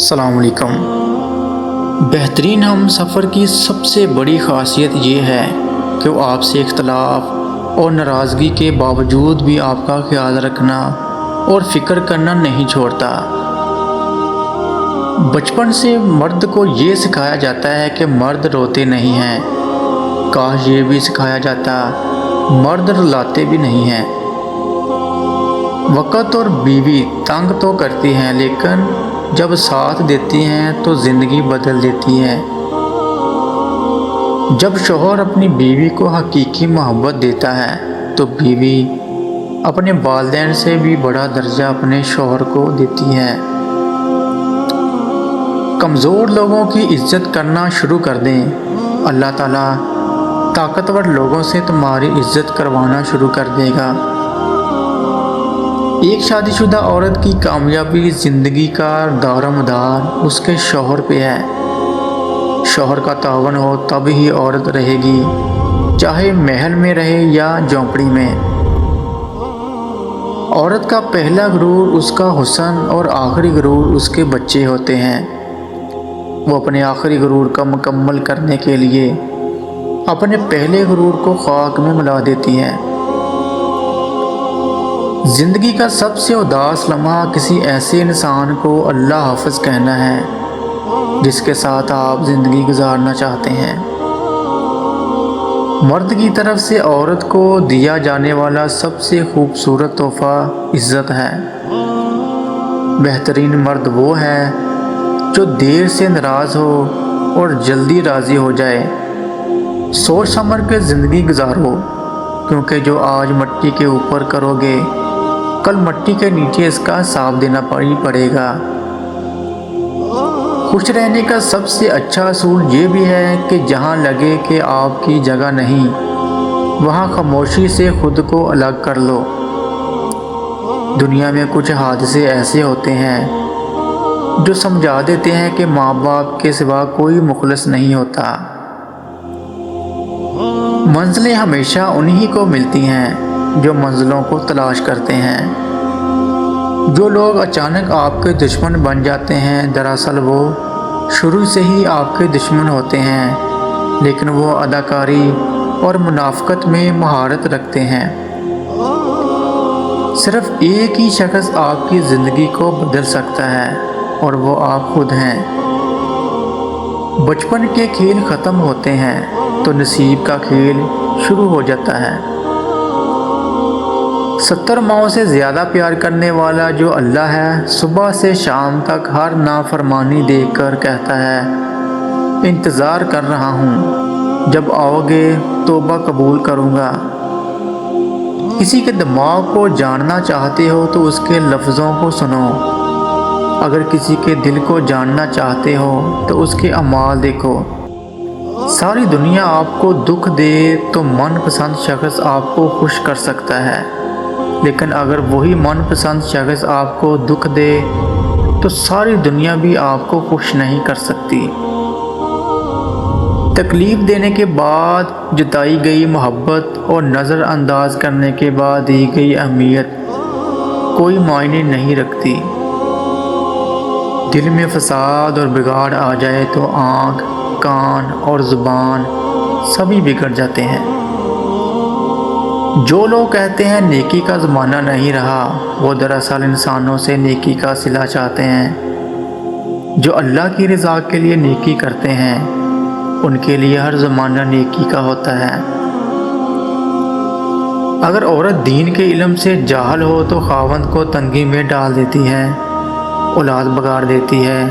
السلام علیکم۔ بہترین ہم سفر کی سب سے بڑی خاصیت یہ ہے کہ وہ آپ سے اختلاف اور ناراضگی کے باوجود بھی آپ کا خیال رکھنا اور فکر کرنا نہیں چھوڑتا۔ بچپن سے مرد کو یہ سکھایا جاتا ہے کہ مرد روتے نہیں ہیں، کاش یہ بھی سکھایا جاتا مرد رلاتے بھی نہیں ہیں۔ وقت اور بیوی تنگ تو کرتی ہیں، لیکن جب ساتھ دیتی ہیں تو زندگی بدل دیتی ہے۔ جب شوہر اپنی بیوی کو حقیقی محبت دیتا ہے تو بیوی اپنے والدین سے بھی بڑا درجہ اپنے شوہر کو دیتی ہے۔ کمزور لوگوں کی عزت کرنا شروع کر دیں، اللہ تعالیٰ طاقتور لوگوں سے تمہاری عزت کروانا شروع کر دے گا۔ ایک شادی شدہ عورت کی کامیابی زندگی کا دار و مدار اس کے شوہر پہ ہے۔ شوہر کا تعاون ہو تب ہی عورت رہے گی، چاہے محل میں رہے یا جھونپڑی میں۔ عورت کا پہلا غرور اس کا حسن اور آخری غرور اس کے بچے ہوتے ہیں۔ وہ اپنے آخری غرور کا مکمل کرنے کے لیے اپنے پہلے غرور کو خاک میں ملا دیتی ہے۔ زندگی کا سب سے اداس لمحہ کسی ایسے انسان کو اللہ حافظ کہنا ہے جس کے ساتھ آپ زندگی گزارنا چاہتے ہیں۔ مرد کی طرف سے عورت کو دیا جانے والا سب سے خوبصورت تحفہ عزت ہے۔ بہترین مرد وہ ہے جو دیر سے ناراض ہو اور جلدی راضی ہو جائے۔ سوچ سمجھ کے زندگی گزارو، کیونکہ جو آج مٹی کے اوپر کرو گے کل مٹی کے نیچے اس کا حساب دینا پڑے گا۔ خوش رہنے کا سب سے اچھا اصول یہ بھی ہے کہ جہاں لگے کہ آپ کی جگہ نہیں، وہاں خاموشی سے خود کو الگ کر لو۔ دنیا میں کچھ حادثے ایسے ہوتے ہیں جو سمجھا دیتے ہیں کہ ماں باپ کے سوا کوئی مخلص نہیں ہوتا۔ منزلیں ہمیشہ انہی کو ملتی ہیں جو منزلوں کو تلاش کرتے ہیں۔ جو لوگ اچانک آپ کے دشمن بن جاتے ہیں دراصل وہ شروع سے ہی آپ کے دشمن ہوتے ہیں، لیکن وہ اداکاری اور منافقت میں مہارت رکھتے ہیں۔ صرف ایک ہی شخص آپ کی زندگی کو بدل سکتا ہے اور وہ آپ خود ہیں۔ بچپن کے کھیل ختم ہوتے ہیں تو نصیب کا کھیل شروع ہو جاتا ہے۔ 70 ماؤں سے زیادہ پیار کرنے والا جو اللہ ہے، صبح سے شام تک ہر نافرمانی دیکھ کر کہتا ہے انتظار کر رہا ہوں، جب آؤ گے توبہ قبول کروں گا۔ کسی کے دماغ کو جاننا چاہتے ہو تو اس کے لفظوں کو سنو، اگر کسی کے دل کو جاننا چاہتے ہو تو اس کے اعمال دیکھو۔ ساری دنیا آپ کو دکھ دے تو من پسند شخص آپ کو خوش کر سکتا ہے، لیکن اگر وہی من پسند شخص آپ کو دکھ دے تو ساری دنیا بھی آپ کو خوش نہیں کر سکتی۔ تکلیف دینے کے بعد جتائی گئی محبت اور نظر انداز کرنے کے بعد دی گئی اہمیت کوئی معنی نہیں رکھتی۔ دل میں فساد اور بگاڑ آ جائے تو آنکھ، کان اور زبان سبھی بگڑ جاتے ہیں۔ جو لوگ کہتے ہیں نیکی کا زمانہ نہیں رہا، وہ دراصل انسانوں سے نیکی کا صلہ چاہتے ہیں۔ جو اللہ کی رضا کے لیے نیکی کرتے ہیں ان کے لیے ہر زمانہ نیکی کا ہوتا ہے۔ اگر عورت دین کے علم سے جاہل ہو تو خاوند کو تنگی میں ڈال دیتی ہے، اولاد بگاڑ دیتی ہے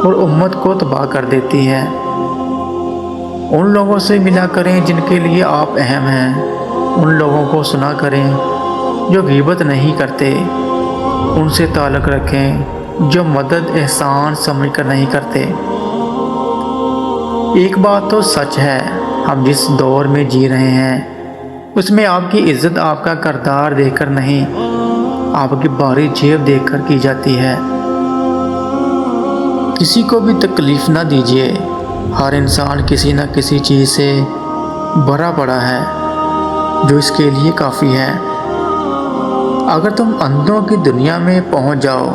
اور امت کو تباہ کر دیتی ہے۔ ان لوگوں سے ملا کریں جن کے لیے آپ اہم ہیں، ان لوگوں کو سنا کریں جو غیبت نہیں کرتے، ان سے تعلق رکھیں جو مدد احسان سمجھ کر نہیں کرتے۔ ایک بات تو سچ ہے، ہم جس دور میں جی رہے ہیں اس میں آپ کی عزت آپ کا کردار دیکھ کر نہیں، آپ کی بھاری جیب دیکھ کر کی جاتی ہے۔ کسی کو بھی تکلیف نہ دیجیے، ہر انسان کسی نہ کسی چیز سے بھرا پڑا ہے جو اس کے لیے کافی ہے۔ اگر تم اندھوں کی دنیا میں پہنچ جاؤ